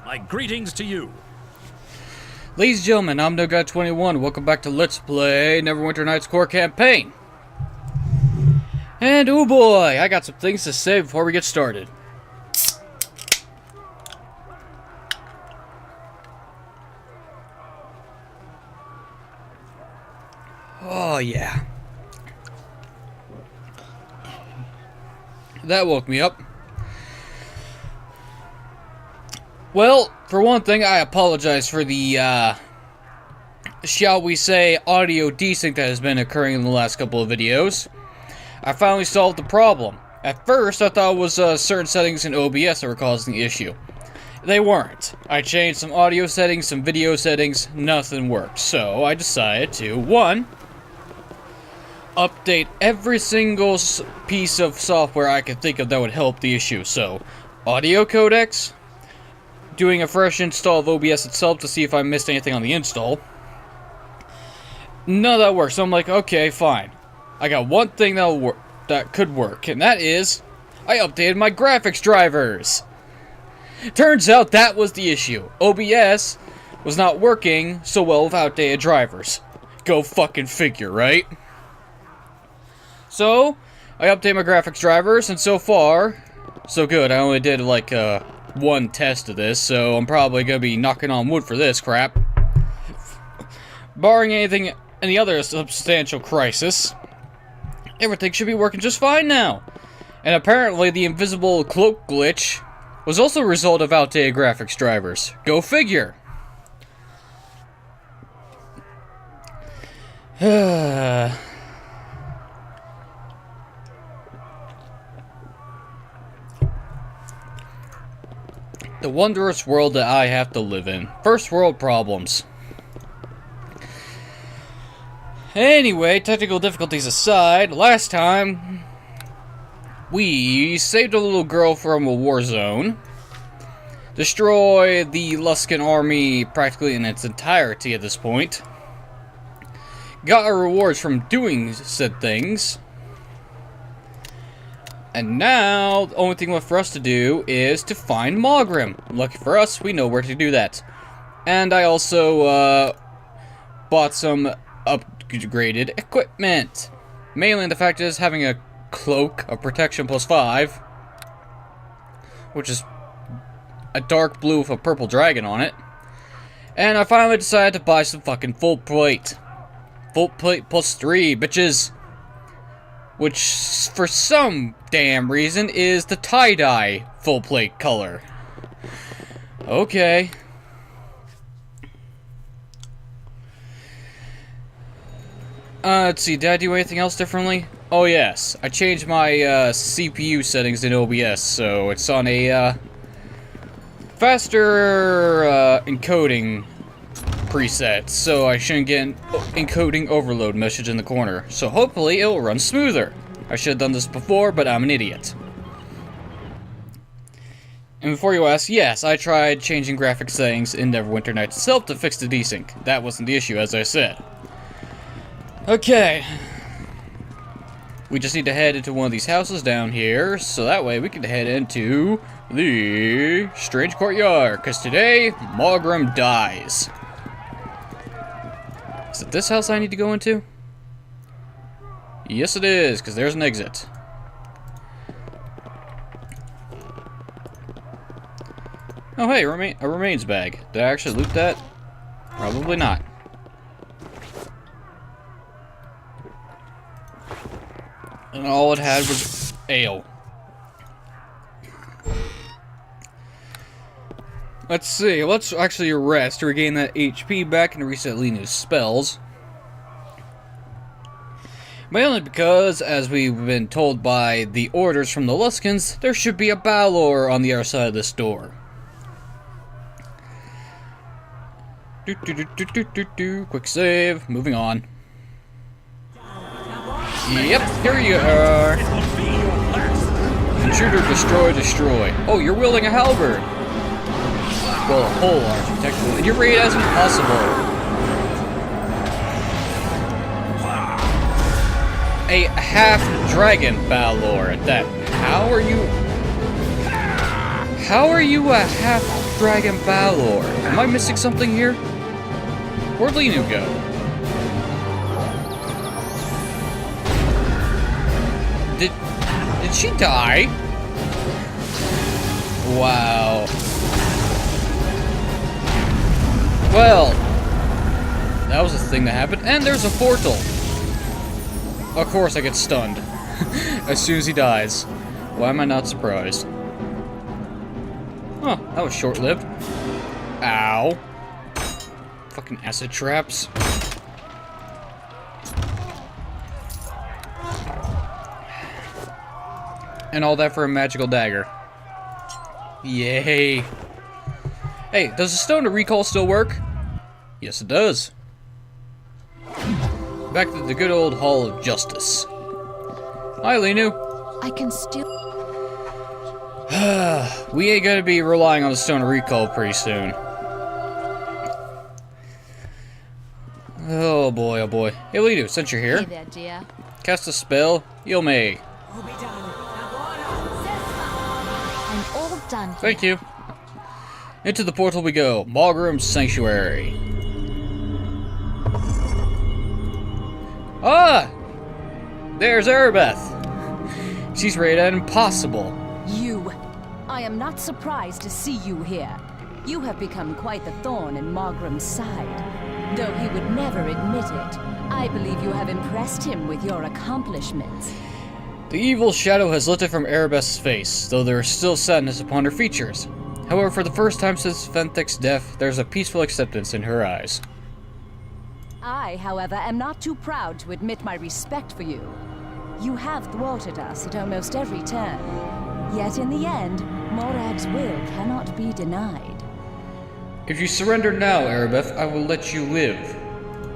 my greetings to you. Ladies and gentlemen, I'm NoGuy21. Welcome back to Let's Play Neverwinter Nights Core Campaign. And oh boy, I got some things to say before we get started. Oh yeah. That woke me up. Well, for one thing, I apologize for the, shall we say, audio desync that has been occurring in the last couple of videos. I finally solved the problem. At first, I thought it was certain settings in OBS that were causing the issue. They weren't. I changed some audio settings, some video settings, nothing worked. So, I decided to, one, update every single piece of software I could think of that would help the issue. So, audio codecs, doing a fresh install of OBS itself to see if I missed anything on the install. None of that worked, so I'm like, okay, fine. I got one thing that could work, and that is, I updated my graphics drivers. Turns out that was the issue. OBS was not working so well with outdated drivers. Go fucking figure, right? So, I updated my graphics drivers, and so far, so good. I only did like one test of this, so I'm probably gonna be knocking on wood for this crap. Barring any other substantial crisis, everything should be working just fine now. And apparently the invisible cloak glitch was also a result of outdated graphics drivers. Go figure. The wondrous world that I have to live in. First world problems. Anyway, technical difficulties aside, last time we saved a little girl from a war zone, destroyed the Luskan army practically in its entirety at this point, got our rewards from doing said things, and now, the only thing left for us to do is to find Maugrim. Lucky for us, we know where to do that. And I also, bought some upgraded equipment. Mainly the fact is, having a cloak of protection +5, which is a dark blue with a purple dragon on it. And I finally decided to buy some fucking full plate. Full plate +3, bitches. Which, for some damn reason, is the tie-dye full plate color. Okay. Let's see, did I do anything else differently? Oh yes, I changed my CPU settings in OBS, so it's on a faster encoding preset, so I shouldn't get an encoding overload message in the corner. So hopefully it'll run smoother. I should have done this before, but I'm an idiot. And before you ask, yes, I tried changing graphics settings in Neverwinter Nights itself to fix the desync. That wasn't the issue, as I said. Okay. We just need to head into one of these houses down here, so that way we can head into the strange courtyard, because today, Maugrim dies. Is it this house I need to go into? Yes it is, because there's an exit. Oh hey, a remains bag. Did I actually loot that? Probably not. And all it had was ale. Let's see, let's actually rest to regain that HP back and reset Lena's spells. Mainly because, as we've been told by the orders from the Luskans, there should be a Balor on the other side of this door. Quick save, moving on. Yep, here you are. Intruder, destroy. Oh, you're wielding a halberd. Well, a pole archer, technically. And you're rated as impossible. A half-dragon Balor at that. How are you a half Dragon Balor. Am I missing something here? Where'd Linu go? Did she die? Wow. Well, that was a thing that happened. And there's a portal. Of course I get stunned as soon as he dies. Why am I not surprised? Huh, that was short-lived. Ow. Fucking acid traps. And all that for a magical dagger. Yay. Hey, does the stone to recall still work? Yes, it does. Back to the good old Hall of Justice. Hi, Linu. I can still... We ain't gonna be relying on the stone to recall pretty soon. Oh boy, oh boy. Hey, Linu, since you're here, Hey there, dear. cast a spell, heal me. I'm all done here. Thank you. Into the portal we go. Maugrim's Sanctuary. Ah! There's Aribeth. She's rated at impossible. You. I am not surprised to see you here. You have become quite the thorn in Maugrim's side. Though he would never admit it, I believe you have impressed him with your accomplishments. The evil shadow has lifted from Aribeth's face, though there is still sadness upon her features. However, for the first time since Fenthic's death, there's a peaceful acceptance in her eyes. I, however, am not too proud to admit my respect for you. You have thwarted us at almost every turn. Yet in the end, Morag's will cannot be denied. If you surrender now, Aribeth, I will let you live.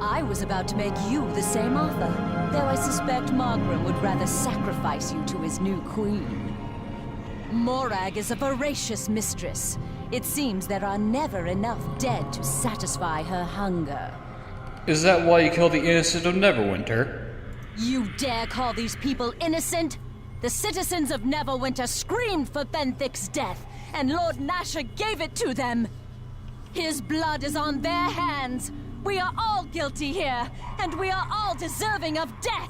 I was about to make you the same offer, though I suspect Maugrim would rather sacrifice you to his new queen. Morag is a voracious mistress. It seems there are never enough dead to satisfy her hunger. Is that why you killed the innocent of Neverwinter? You dare call these people innocent? The citizens of Neverwinter screamed for Fenthic's death, and Lord Nasher gave it to them. His blood is on their hands. We are all guilty here, and we are all deserving of death.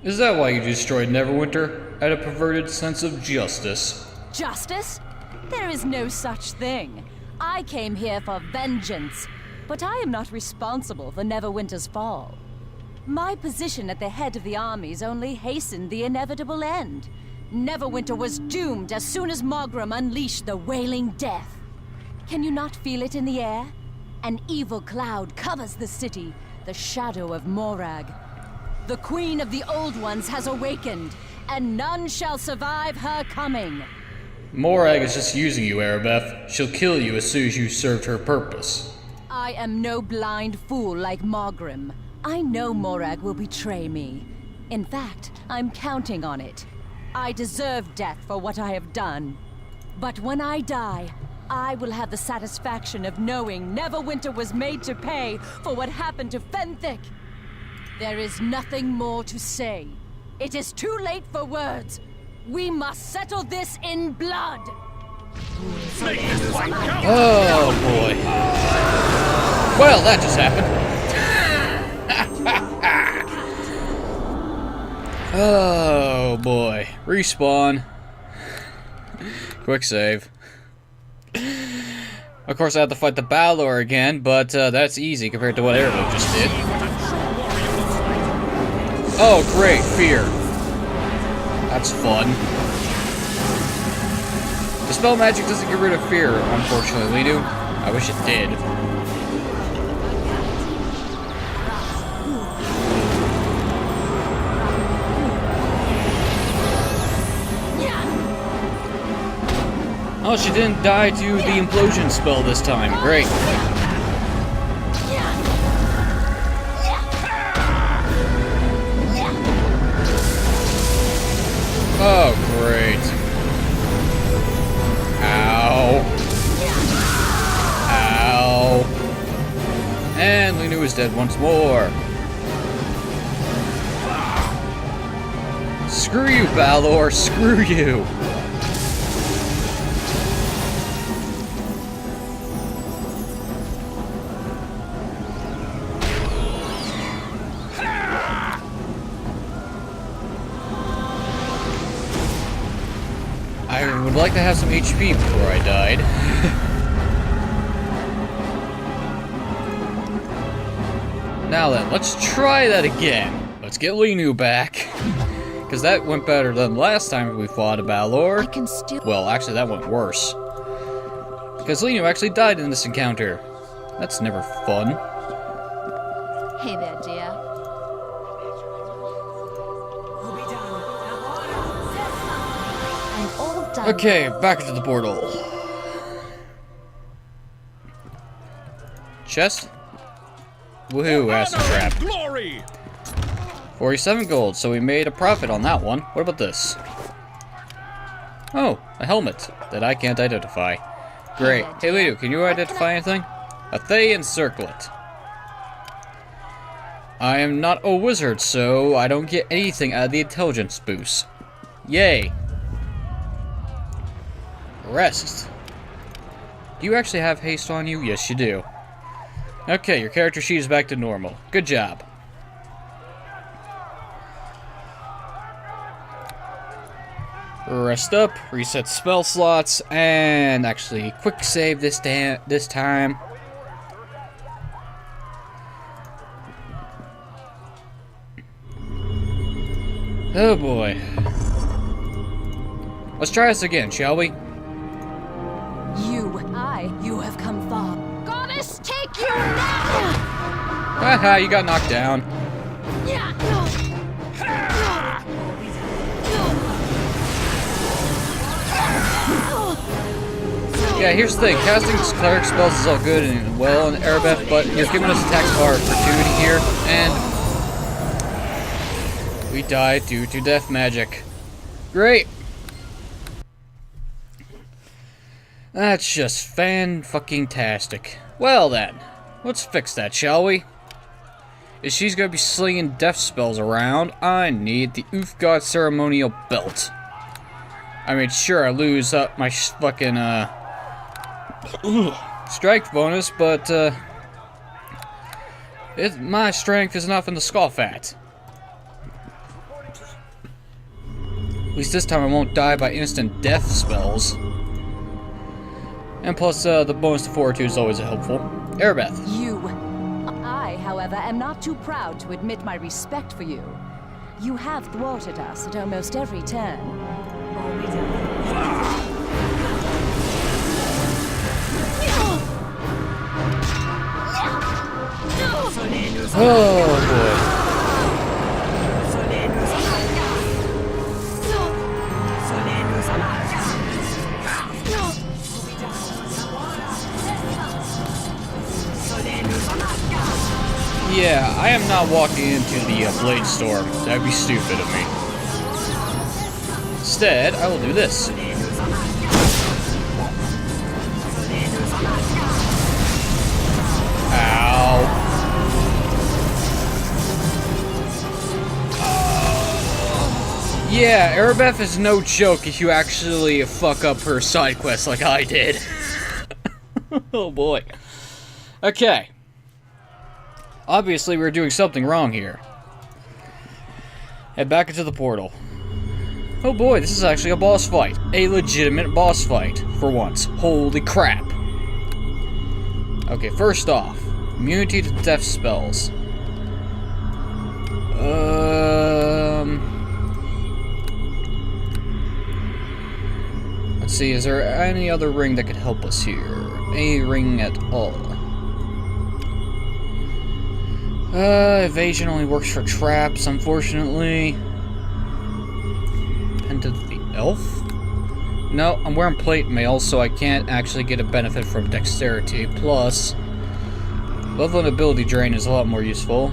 Is that why you destroyed Neverwinter? Out of perverted sense of justice? Justice? There is no such thing. I came here for vengeance, but I am not responsible for Neverwinter's fall. My position at the head of the armies only hastened the inevitable end. Neverwinter was doomed as soon as Maugrim unleashed the Wailing Death. Can you not feel it in the air? An evil cloud covers the city, the shadow of Morag. The Queen of the Old Ones has awakened, and none shall survive her coming. Morag is just using you, Aribeth. She'll kill you as soon as you served her purpose. I am no blind fool like Maugrim. I know Morag will betray me. In fact, I'm counting on it. I deserve death for what I have done. But when I die, I will have the satisfaction of knowing Neverwinter was made to pay for what happened to Fenthic. There is nothing more to say. It is too late for words. We must settle this in blood. Oh boy. Well, that just happened. Oh boy. Respawn. Quick save. Of course I have to fight the Balor again, but that's easy compared to what Aribeth just did. Oh great, fear. That's fun. Dispel magic doesn't get rid of fear, unfortunately, Linu. I wish it did. Oh, she didn't die to the implosion spell this time. Great. Oh, great. Ow. Ow. And Linu is dead once more. Screw you, Balor. Screw you. like to have some HP before I died. Now then, let's try that again. Let's get Linu back. Because that went better than last time we fought a Balor. I can still. Well, actually, that went worse. Because Linu actually died in this encounter. That's never fun. Hey there, dear. I'm all done. Okay, back into the portal. Chest? Woohoo, acid trap. Glory! 47 gold, so we made a profit on that one. What about this? Oh, a helmet that I can't identify. Great. Hey, Leo, can you identify anything? A Thayan circlet. I am not a wizard, so I don't get anything out of the intelligence boost. Yay. Rest. Do you actually have haste on you? Yes, you do. Okay, your character sheet is back to normal. Good job. Rest up, reset spell slots, and actually quick save this time. Oh boy. Let's try this again, shall we? You have come far. Goddess, take you now! Haha, you got knocked down. Yeah, here's the thing. Casting cleric spells is all good and well in Aribeth, but he's giving us attack bar opportunity here, and we died due to death magic. Great. That's just fan-fucking-tastic. Well then, let's fix that, shall we? If she's gonna be slinging death spells around, I need the Oof-God ceremonial belt. I mean, sure, I lose up my fucking, strength bonus, but, my strength is enough in the skull fat. At least this time I won't die by instant death spells. And plus, the bonus to fortitude is always helpful. Aribeth. I, however, am not too proud to admit my respect for you. You have thwarted us at almost every turn. Oh boy. Yeah, I am not walking into the Blade Storm. That'd be stupid of me. Instead, I will do this. Ow. Yeah, Aribeth is no joke if you actually fuck up her side quest like I did. Oh boy. Okay. Obviously, we're doing something wrong here. Head back into the portal. Oh boy, this is actually a boss fight. A legitimate boss fight, for once. Holy crap. Okay, first off, immunity to death spells. Let's see, is there any other ring that could help us here? Any ring at all? Evasion only works for traps, unfortunately. Pendant of the Elf? No, I'm wearing plate mail, so I can't actually get a benefit from dexterity. Plus, level and ability drain is a lot more useful.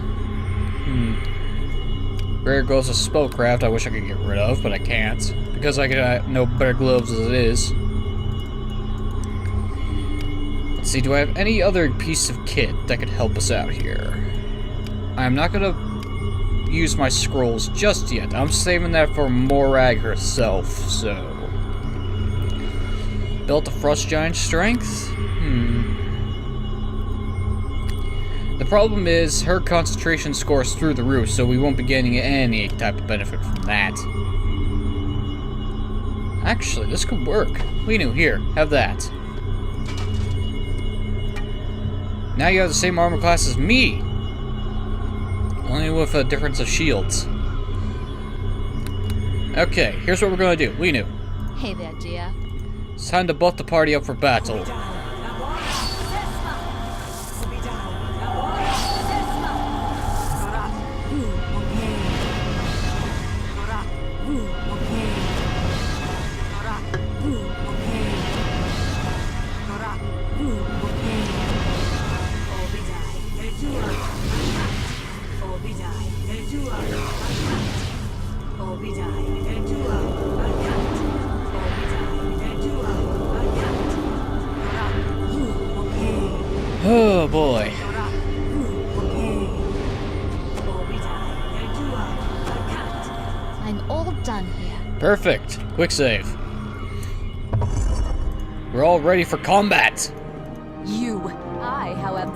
Rare gloves of spellcraft I wish I could get rid of, but I can't. Because I got no better gloves as it is. Let's see, do I have any other piece of kit that could help us out here? I'm not gonna use my scrolls just yet. I'm saving that for Morag herself, so... Belt of Frost Giant Strength? The problem is, her concentration scores through the roof, so we won't be getting any type of benefit from that. Actually, this could work. Linu, here, have that. Now you have the same armor class as me. Only with a difference of shields. Okay, here's what we're gonna do. Linu, Hey there, dear. it's time to buff the party up for battle. Oh boy. I'm all done here. Perfect. Quick save. We're all ready for combat. I, however...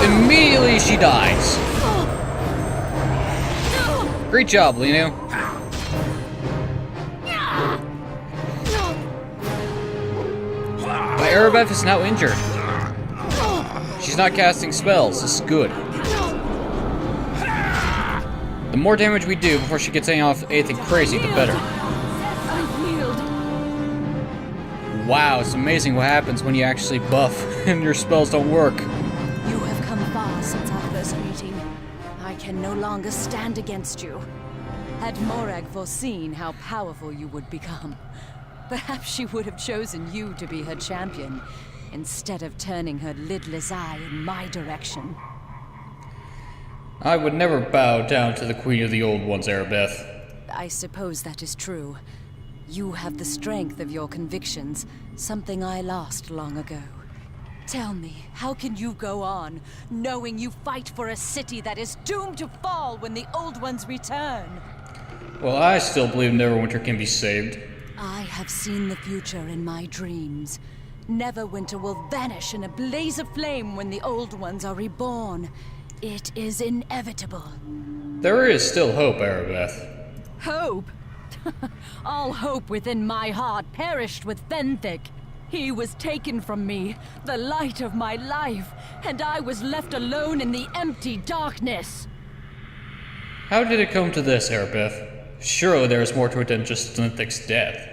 Immediately she dies. Great job, Linu. My Aribeth is now injured. She's not casting spells. This is good. The more damage we do before she gets anything crazy, the better. Wow, it's amazing what happens when you actually buff and your spells don't work. You have come far since our first meeting. I can no longer stand against you. Had Morag foreseen how powerful you would become, perhaps she would have chosen you to be her champion, instead of turning her lidless eye in my direction. I would never bow down to the Queen of the Old Ones, Aribeth. I suppose that is true. You have the strength of your convictions, something I lost long ago. Tell me, how can you go on, knowing you fight for a city that is doomed to fall when the Old Ones return? Well, I still believe Neverwinter can be saved. I have seen the future in my dreams. Neverwinter will vanish in a blaze of flame when the Old Ones are reborn. It is inevitable. There is still hope, Aribeth. Hope? All hope within my heart perished with Fenthic. He was taken from me, the light of my life, and I was left alone in the empty darkness. How did it come to this, Aribeth? Surely there is more to it than just Fenthic's death.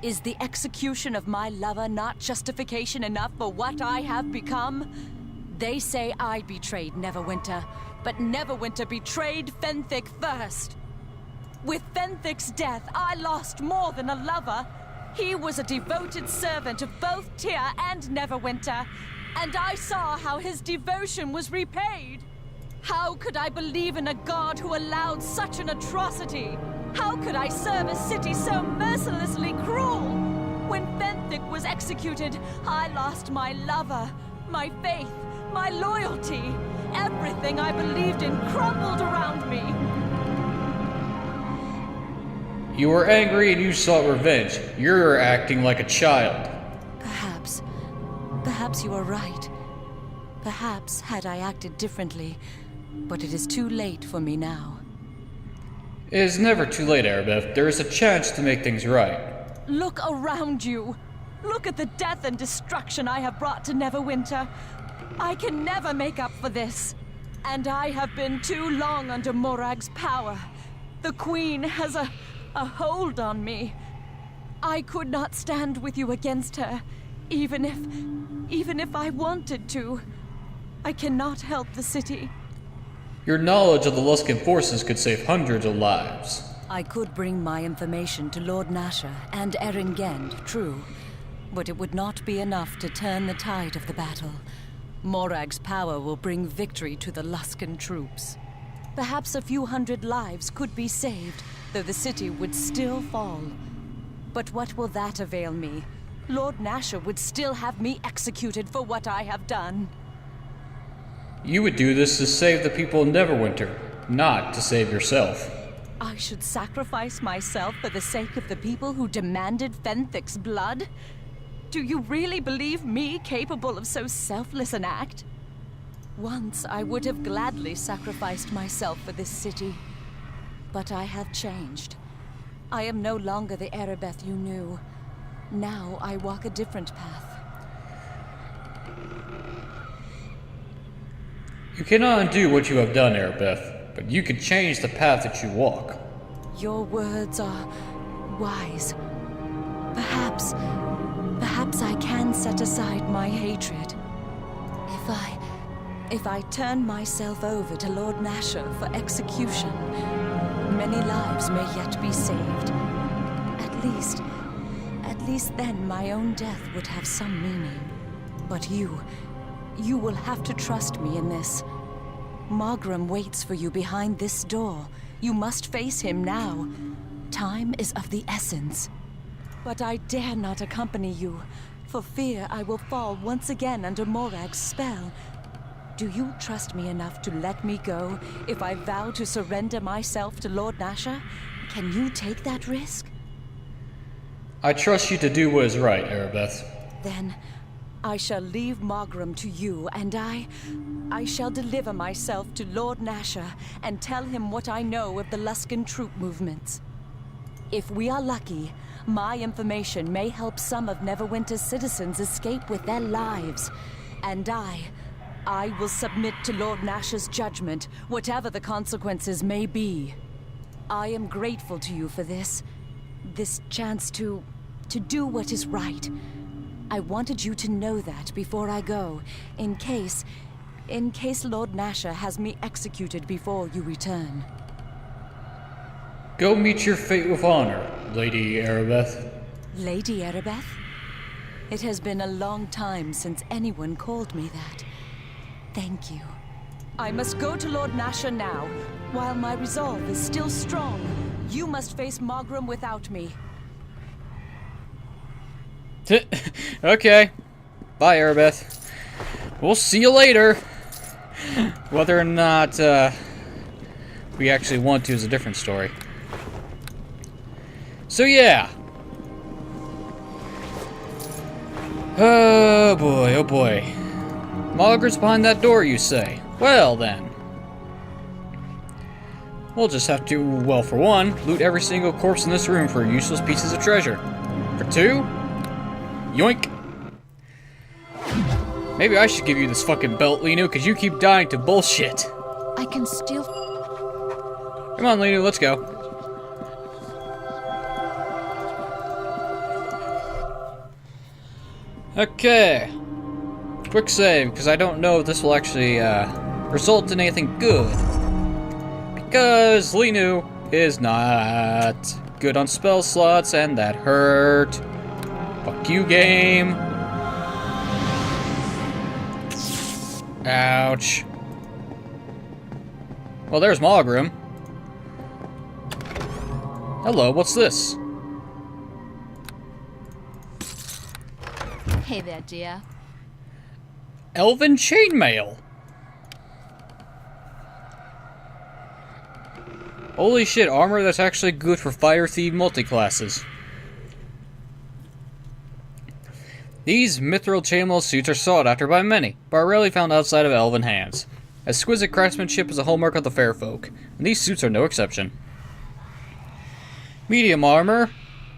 Is the execution of my lover not justification enough for what I have become? They say I betrayed Neverwinter, but Neverwinter betrayed Fenthic first. With Fenthic's death, I lost more than a lover. He was a devoted servant of both Tyr and Neverwinter, and I saw how his devotion was repaid. How could I believe in a god who allowed such an atrocity? How could I serve a city so mercilessly cruel? When Fenthic was executed, I lost my lover, my faith, my loyalty. Everything I believed in crumbled around me. You were angry and you sought revenge. You're acting like a child. Perhaps you are right. Perhaps had I acted differently, but it is too late for me now. It is never too late, Aribeth. There is a chance to make things right. Look around you. Look at the death and destruction I have brought to Neverwinter. I can never make up for this. And I have been too long under Morag's power. The Queen has a hold on me. I could not stand with you against her, even if I wanted to. I cannot help the city. Your knowledge of the Luskan forces could save hundreds of lives. I could bring my information to Lord Nasher and Erengend, true. But it would not be enough to turn the tide of the battle. Morag's power will bring victory to the Luskan troops. Perhaps a few hundred lives could be saved, though the city would still fall. But what will that avail me? Lord Nasher would still have me executed for what I have done. You would do this to save the people of Neverwinter, not to save yourself. I should sacrifice myself for the sake of the people who demanded Fenthic's blood? Do you really believe me capable of so selfless an act? Once I would have gladly sacrificed myself for this city. But I have changed. I am no longer the Aribeth you knew. Now I walk a different path. You cannot undo what you have done, Aribeth, but you can change the path that you walk. Your words are wise. Perhaps I can set aside my hatred. If I turn myself over to Lord Nasher for execution, many lives may yet be saved. At least then my own death would have some meaning. But you will have to trust me in this. Maugrim waits for you behind this door. You must face him now. Time is of the essence. But I dare not accompany you, for fear I will fall once again under Morag's spell. Do you trust me enough to let me go if I vow to surrender myself to Lord Nasher? Can you take that risk? I trust you to do what is right, Aribeth. Then I shall leave Maugrim to you, and I shall deliver myself to Lord Nasher and tell him what I know of the Luskan troop movements. If we are lucky, my information may help some of Neverwinter's citizens escape with their lives. And I will submit to Lord Nasher's judgment, whatever the consequences may be. I am grateful to you for this chance to do what is right. I wanted you to know that before I go, in case Lord Nasher has me executed before you return. Go meet your fate with honor, Lady Aribeth. Lady Aribeth? It has been a long time since anyone called me that. Thank you. I must go to Lord Nasher now. While my resolve is still strong, you must face Maugrim without me. Okay. Bye, Aribeth. We'll see you later. Whether or not we actually want to is a different story. So yeah. Oh boy, oh boy. Maugrim's behind that door, you say? Well then. We'll just have to, well, for one, loot every single corpse in this room for useless pieces of treasure. For two, yoink. Maybe I should give you this fucking belt, Linu, because you keep dying to bullshit. I can still... Come on, Linu, let's go. Okay. Quick save, because I don't know if this will actually result in anything good. Because Linu is not good on spell slots, and that hurt. Fuck you, game. Ouch. Well, there's Maugrim. Hello, what's this? Hey there, dear. Elven chainmail. Holy shit, armor that's actually good for Fire Thief multiclasses. These mithril chainmail suits are sought after by many, but are rarely found outside of elven hands. Exquisite craftsmanship is a hallmark of the fair folk, and these suits are no exception. Medium armor,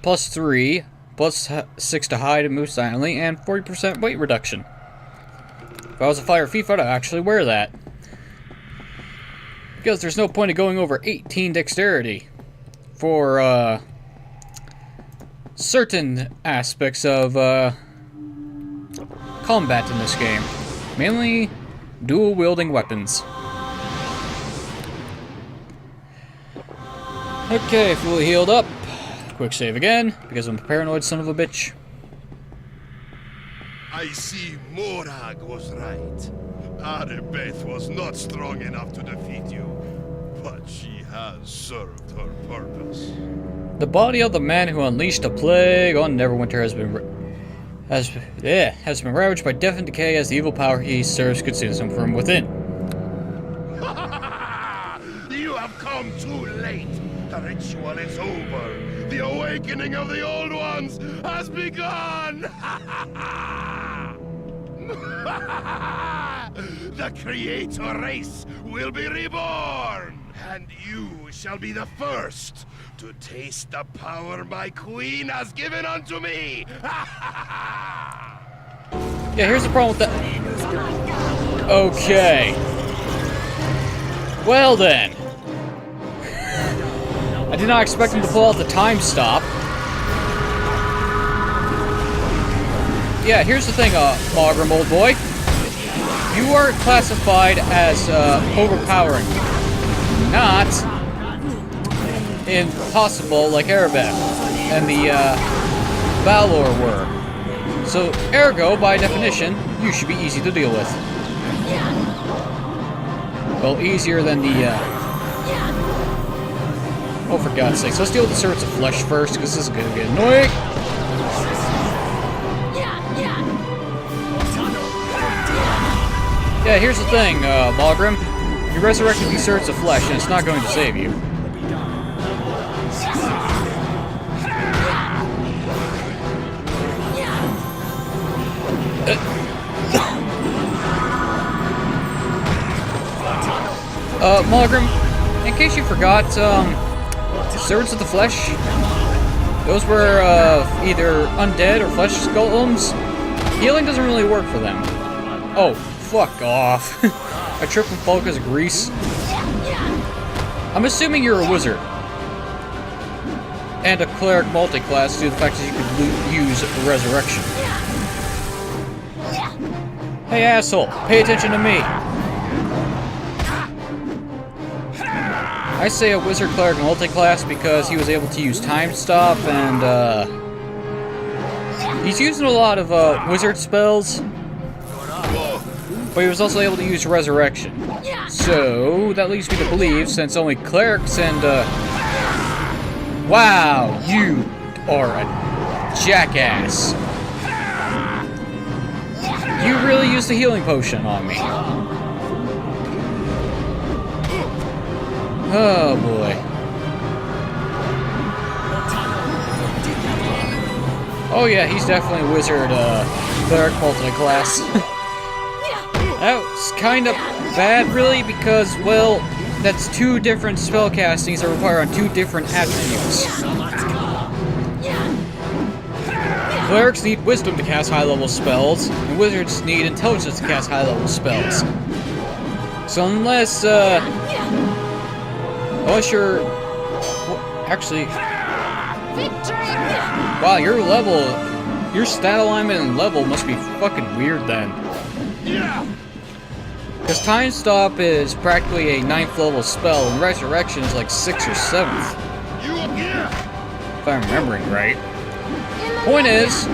+3, +6 to hide and move silently, and 40% weight reduction. If I was a Fire Thief, I'd actually wear that. Because there's no point in going over 18 dexterity for certain aspects of combat in this game. Mainly dual-wielding weapons. Okay, fully healed up. Quick save again, because I'm a paranoid son of a bitch. I see Morag was right. Aribeth was not strong enough to defeat you, but she has served her purpose. The body of the man who unleashed a plague on Neverwinter has been ravaged by death and decay as the evil power he serves consumes him from within. You have come too late. The ritual is over. The awakening of the old ones has begun. The creator race will be reborn! And you shall be the first to taste the power my queen has given unto me! Yeah, here's the problem with that. Okay. Well then. I did not expect him to pull out the time stop. Yeah, here's the thing, Maugrim, old boy. You are classified as, overpowering. Not impossible like Aribeth and the, Valor were. So, ergo, by definition, you should be easy to deal with. Well, easier than the, oh, for God's sakes. Let's deal with the Servants of Flesh first, because this is gonna get annoying. Yeah, here's the thing, Maugrim. You resurrected these Servants of Flesh, and it's not going to save you. Maugrim, in case you forgot, Servants of the Flesh, those were, either undead or flesh skeletons. Healing doesn't really work for them. Oh, fuck off. I tripped from Falca's grease. I'm assuming you're a wizard. And a cleric multi-class due to the fact that you could use resurrection. Hey asshole, pay attention to me. I say a wizard cleric multi-class because he was able to use time stop and he's using a lot of wizard spells, but he was also able to use resurrection. So that leads me to believe, since only clerics and wow, you are a jackass. You really used the healing potion on me. Oh boy. Oh yeah, he's definitely a wizard, cleric multi-class. That was kind of bad, really, because, well, that's two different spell castings that require on two different attributes. Clerics need wisdom to cast high-level spells, and wizards need intelligence to cast high-level spells. So unless you're... Actually... Wow, your stat alignment and level must be fucking weird then. Because Time Stop is practically a 9th level spell, and Resurrection is like 6th or 7th. If I'm remembering right. Point is,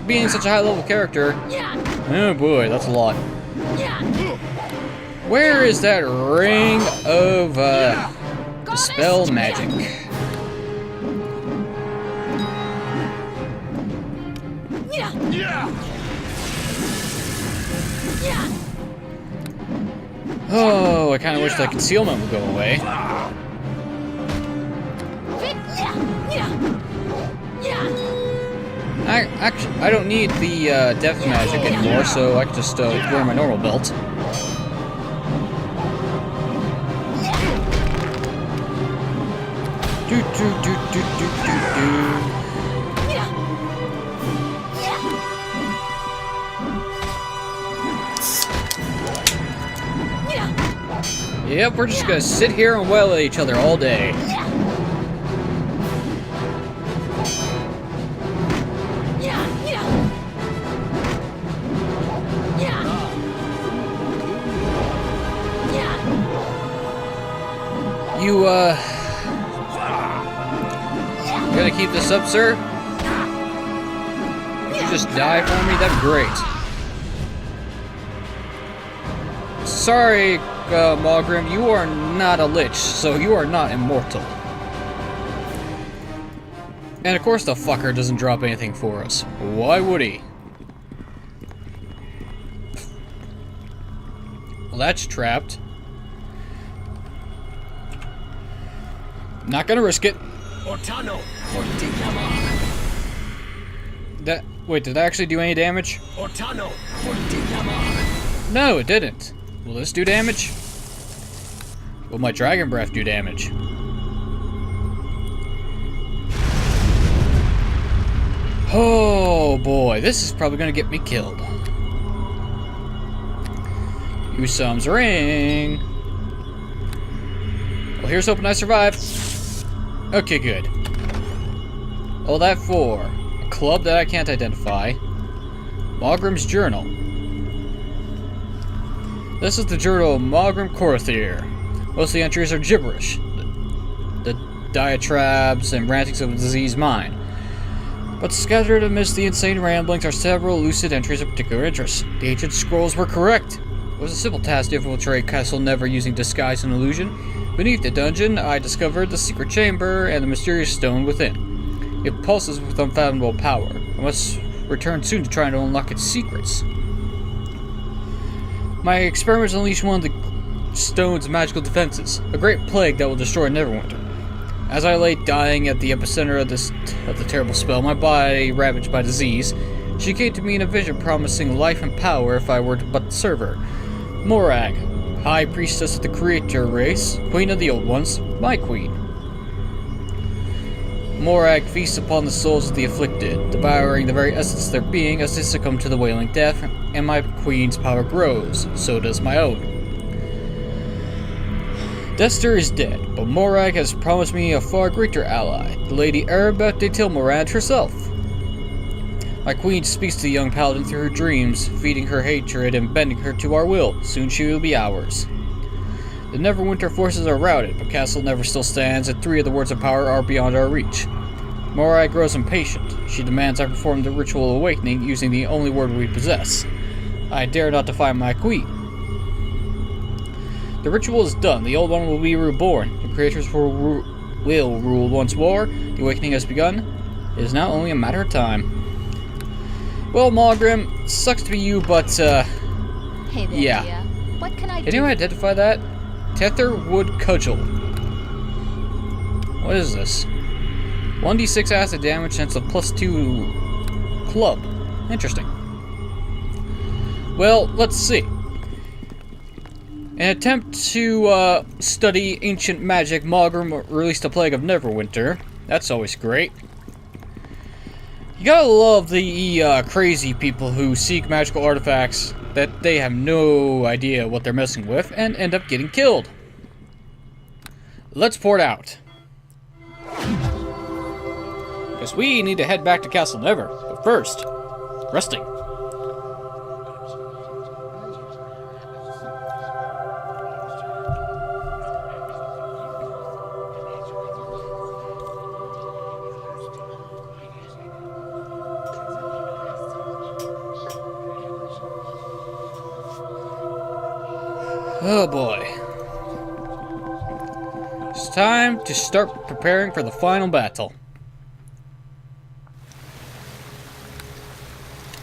being such a high level character... Oh boy, that's a lot. Where is that ring of, dispel magic? Oh, I kind of wish that concealment would go away. I don't need the death magic anymore, so I can just wear my normal belt. Do do do do do do do. Yep, we're just gonna sit here and wail at each other all day. You, gonna keep this up, sir? If you just die for me, that'd be great. Sorry, Maugrim, you are not a lich, so you are not immortal. And of course the fucker doesn't drop anything for us. Why would he? Well, that's trapped. Not gonna risk it. Wait, did that actually do any damage? No, it didn't. Will this do damage? Will my dragon breath do damage? Oh boy, this is probably gonna get me killed. Usam's ring. Well, here's hoping I survive. Okay, good. All that for a club that I can't identify. Maugrim's journal. This is the journal of Maugrim Korthir. Most of the entries are gibberish. The diatribes and rantings of a diseased mind. But scattered amidst the insane ramblings are several lucid entries of particular interest. The ancient scrolls were correct. It was a simple task to infiltrate Castle Never using disguise and illusion. Beneath the dungeon, I discovered the secret chamber and the mysterious stone within. It pulses with unfathomable power. I must return soon to try and unlock its secrets. My experiments unleashed one of the stone's magical defenses, a great plague that will destroy Neverwinter. As I lay dying at the epicenter of the terrible spell, my body ravaged by disease, she came to me in a vision promising life and power if I were to but serve her. Morag, High Priestess of the Creator race, Queen of the Old Ones, my queen. Morag feasts upon the souls of the afflicted, devouring the very essence of their being as they succumb to the wailing death, and my queen's power grows, so does my own. Dester is dead, but Morag has promised me a far greater ally, the Lady Aribeth de Tilmorand herself. My queen speaks to the young paladin through her dreams, feeding her hatred and bending her to our will. Soon she will be ours. The Neverwinter forces are routed, but Castle Never still stands, and 3 of the words of power are beyond our reach. Morag grows impatient. She demands I perform the ritual awakening using the only word we possess. I dare not defy my queen. The ritual is done. The Old One will be reborn. The creators will rule once more. The awakening has begun. It is now only a matter of time. Well, Maugrim, sucks to be you, but, Hey there, yeah. dear. What can I do? Can you identify that? Tetherwood Cudgel. What is this? 1d6 acid damage and it's a +2 club. Interesting. Well, let's see. In an attempt to study ancient magic, Maugrim released a plague of Neverwinter. That's always great. You gotta love the crazy people who seek magical artifacts that they have no idea what they're messing with and end up getting killed. Let's pour it out. Because we need to head back to Castle Never. But first, resting. Oh boy. It's time to start preparing for the final battle.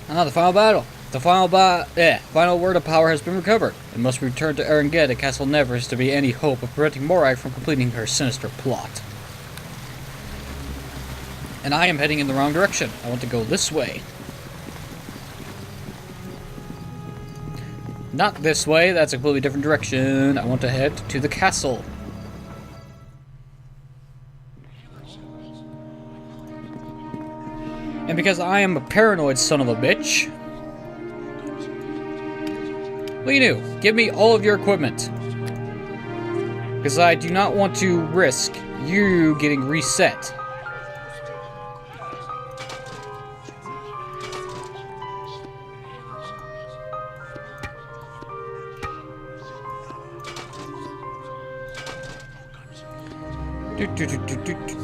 The final battle. The final word of power has been recovered. It must return to Erenged at Castle Never to be any hope of preventing Morag from completing her sinister plot. And I am heading in the wrong direction. I want to go this way. Not this way, that's a completely different direction. I want to head to the castle. And because I am a paranoid son of a bitch... What do you do? Give me all of your equipment. Because I do not want to risk you getting reset.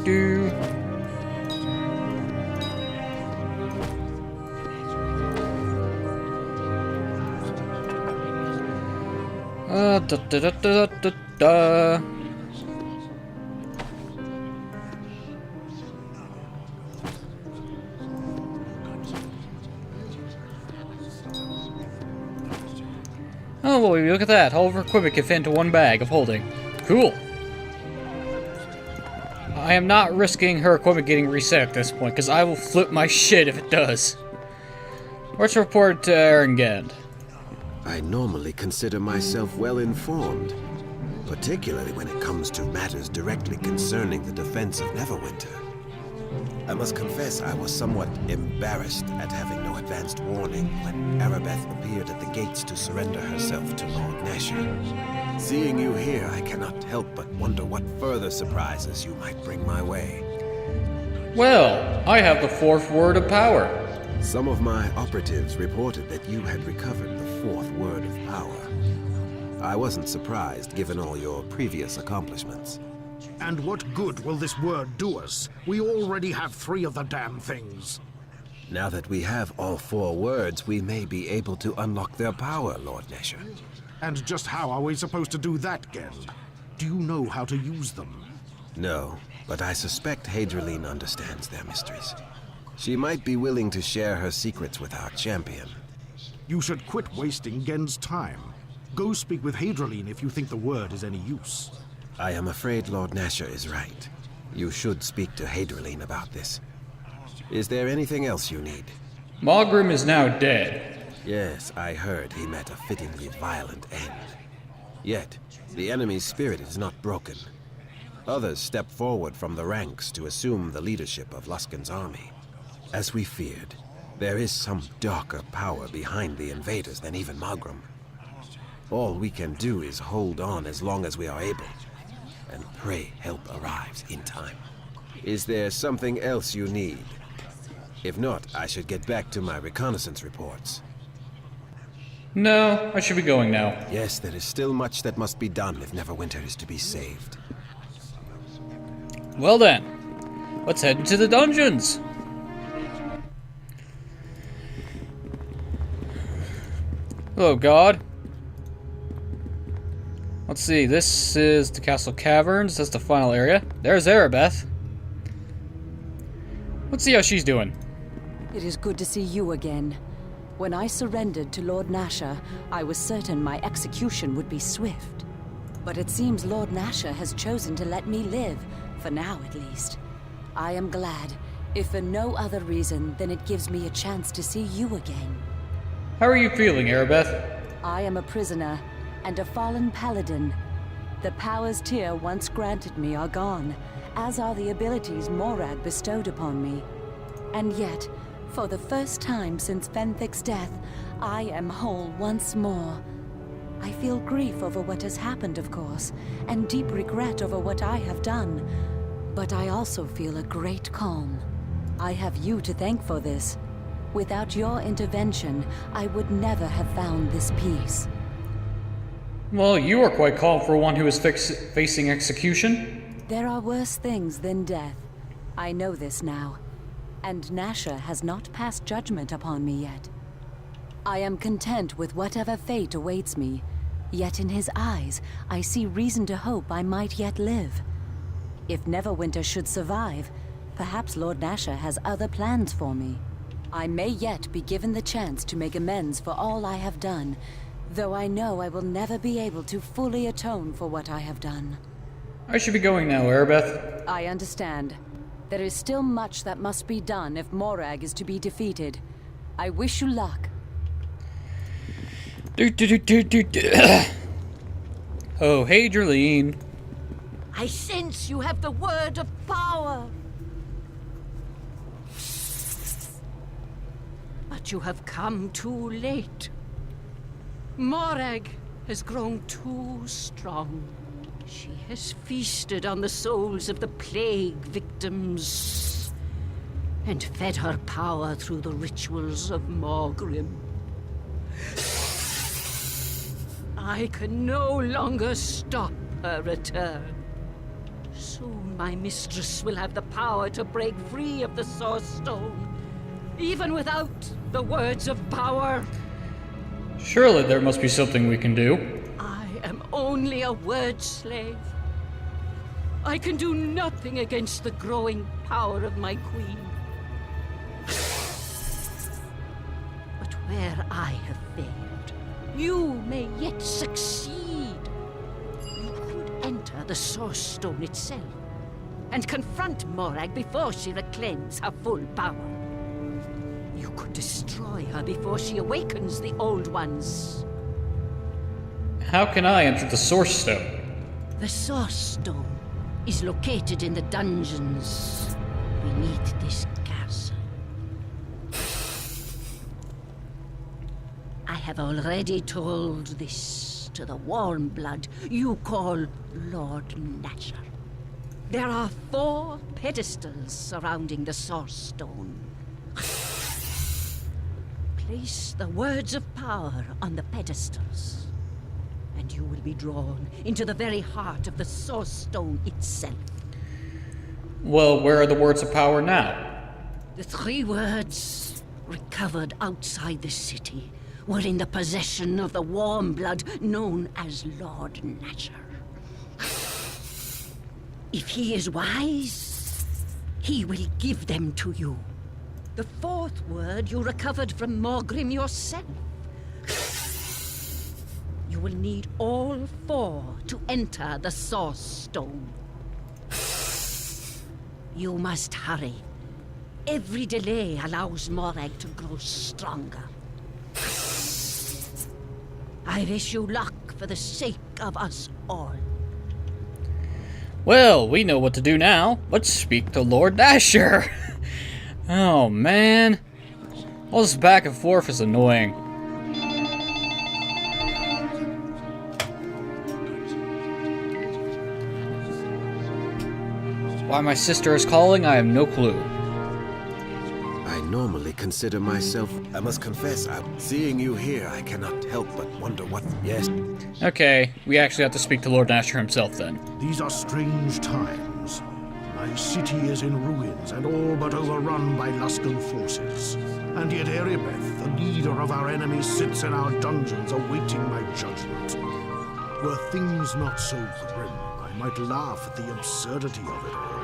Do. Da. Oh, well, look at that. All of our equipment can fit into one bag of holding. Cool. I am not risking her equipment getting reset at this point, because I will flip my shit if it does. Let's report to Erenged. I normally consider myself well informed. particularly when it comes to matters directly concerning the defense of Neverwinter. I must confess I was somewhat embarrassed at having no advanced warning when Aribeth appeared at the gates to surrender herself to Lord Nasher. Seeing you here, I cannot help but wonder what further surprises you might bring my way. Well, I have the fourth word of power. Some of my operatives reported that you had recovered the fourth word of power. I wasn't surprised, given all your previous accomplishments. And what good will this word do us? We already have 3 of the damn things. Now that we have all 4 words, we may be able to unlock their power, Lord Nasher. And just how are we supposed to do that, Gend? Do you know how to use them? No, but I suspect Hadriline understands their mysteries. She might be willing to share her secrets with our champion. You should quit wasting Gend's time. Go speak with Hadriline if you think the word is any use. I am afraid Lord Nasher is right. You should speak to Hadriline about this. Is there anything else you need? Maugrim is now dead. Yes, I heard he met a fittingly violent end. Yet, the enemy's spirit is not broken. Others step forward from the ranks to assume the leadership of Luskan's army. As we feared, there is some darker power behind the invaders than even Maugrim. All we can do is hold on as long as we are able, and pray help arrives in time. Is there something else you need? If not, I should get back to my reconnaissance reports. No, I should be going now. Yes, there is still much that must be done if Neverwinter is to be saved. Well then, let's head into the dungeons. Oh God. Let's see, this is the castle caverns. That's the final area. There's Aribeth. Let's see how she's doing. It is good to see you again. When I surrendered to Lord Nasher, I was certain my execution would be swift. But it seems Lord Nasher has chosen to let me live, for now at least. I am glad, if for no other reason than it gives me a chance to see you again. How are you feeling, Aribeth? I am a prisoner, and a fallen paladin. The powers Tyr once granted me are gone, as are the abilities Morag bestowed upon me. And yet, for the first time since Fenthic's death, I am whole once more. I feel grief over what has happened, of course, and deep regret over what I have done. But I also feel a great calm. I have you to thank for this. Without your intervention, I would never have found this peace. Well, you are quite calm for one who is facing execution. There are worse things than death. I know this now. And Nasher has not passed judgment upon me yet. I am content with whatever fate awaits me, yet in his eyes, I see reason to hope I might yet live. If Neverwinter should survive, perhaps Lord Nasher has other plans for me. I may yet be given the chance to make amends for all I have done, though I know I will never be able to fully atone for what I have done. I should be going now, Aribeth. I understand. There is still much that must be done if Morag is to be defeated. I wish you luck. Oh, hey, Darlene. I sense you have the word of power. But you have come too late. Morag has grown too strong. She has feasted on the souls of the plague victims and fed her power through the rituals of Maugrim. I can no longer stop her return. Soon my mistress will have the power to break free of the Source Stone, even without the words of power. Surely there must be something we can do. I am only a word slave. I can do nothing against the growing power of my queen. But where I have failed, you may yet succeed. You could enter the Source Stone itself and confront Morag before she reclaims her full power. You could destroy her before she awakens the Old Ones. How can I enter the Source Stone? The Source Stone is located in the dungeons beneath this castle. I have already told this to the warm blood you call Lord Nasher. There are 4 pedestals surrounding the Source Stone. Place the words of power on the pedestals, and you will be drawn into the very heart of the Source Stone itself. Well, where are the words of power now? The 3 words recovered outside the city were in the possession of the warm blood known as Lord Nasher. If he is wise, he will give them to you. The 4th word you recovered from Maugrim yourself. You will need all 4 to enter the Source Stone. You must hurry. Every delay allows Morag to grow stronger. I wish you luck for the sake of us all. Well, we know what to do now. Let's speak to Lord Nasher. Oh, man. All this back and forth is annoying. Why my sister is calling, I have no clue. I normally consider myself... I must confess, seeing you here, I cannot help but wonder what... Yes. Okay, we actually have to speak to Lord Nasher himself then. These are strange times. My city is in ruins and all but overrun by Luskan forces. And yet Aribeth, the leader of our enemies, sits in our dungeons awaiting my judgment. Were things not so grim, I might laugh at the absurdity of it all.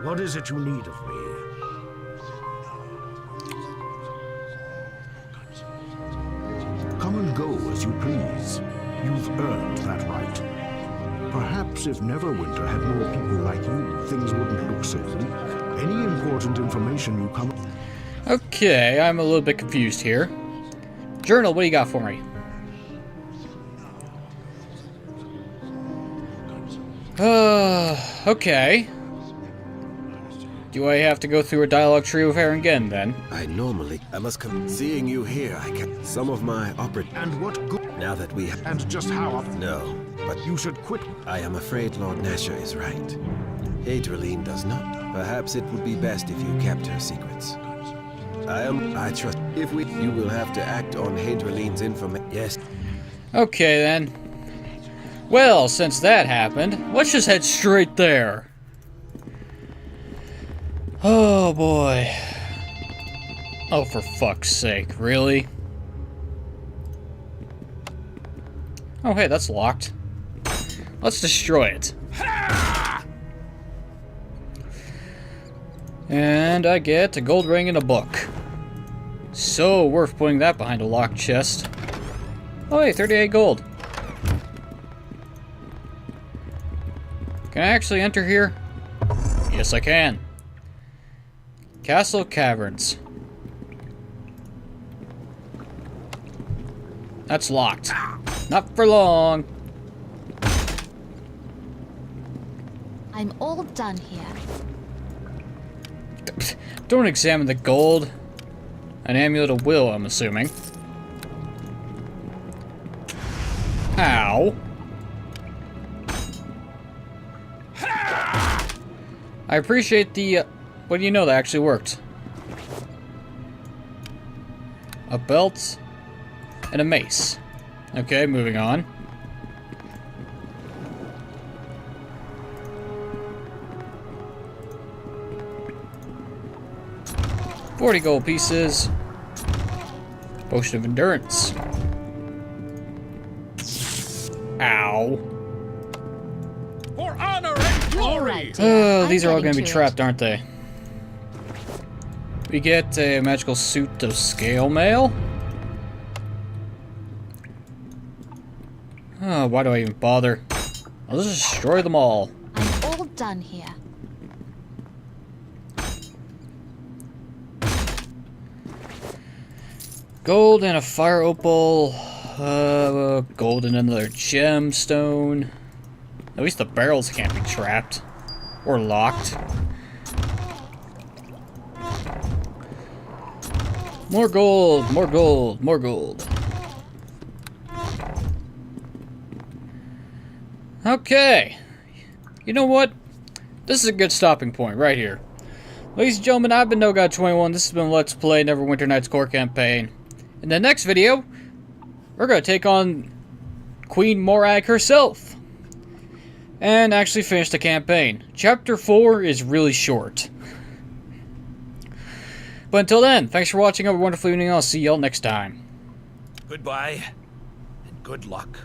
What is it you need of me? Come and go as you please. You've earned that right. Perhaps if Neverwinter had more people like you, things wouldn't look so bleak. Any important information you come... Okay, I'm a little bit confused here. Journal, what do you got for me? Okay. Do I have to go through a dialogue tree with her again, then? I must come... Seeing you here, I can... Some of my And what good... Now that we have... And just how... No, but You should quit. I am afraid Lord Nasher is right. Hadrian does not. Perhaps it would be best if you kept her secrets. I trust... If we... You will have to act on Hadrian's information. Yes. Okay, then. Well, since that happened, let's just head straight there. Oh, boy. Oh, for fuck's sake, really? Oh, hey, that's locked. Let's destroy it. And I get a gold ring and a book. So worth putting that behind a locked chest. Oh, hey, 38 gold. Can I actually enter here? Yes, I can. Castle Caverns. That's locked. Not for long. I'm all done here. Don't examine the gold. An amulet of will, I'm assuming. Ow. I appreciate the... What do you know, that actually worked? A belt and a mace. Okay, moving on. $40 gold pieces. Potion of endurance. Ow. For honor and glory! Alright, dear. I'm These are all getting gonna be to trapped, it. aren't they? We get a magical suit of scale mail. Oh, why do I even bother? I'll just destroy them all. I'm all done here. Gold and a fire opal. Gold and another gemstone. At least the barrels can't be trapped. Or locked. More gold, more gold, more gold. Okay. You know what? This is a good stopping point right here. Ladies and gentlemen, I've been NoGod21. This has been Let's Play Neverwinter Nights Core Campaign. In the next video, we're going to take on Queen Morag herself. And actually finish the campaign. Chapter 4 is really short. But until then, thanks for watching. Have a wonderful evening. I'll see y'all next time. Goodbye, and good luck.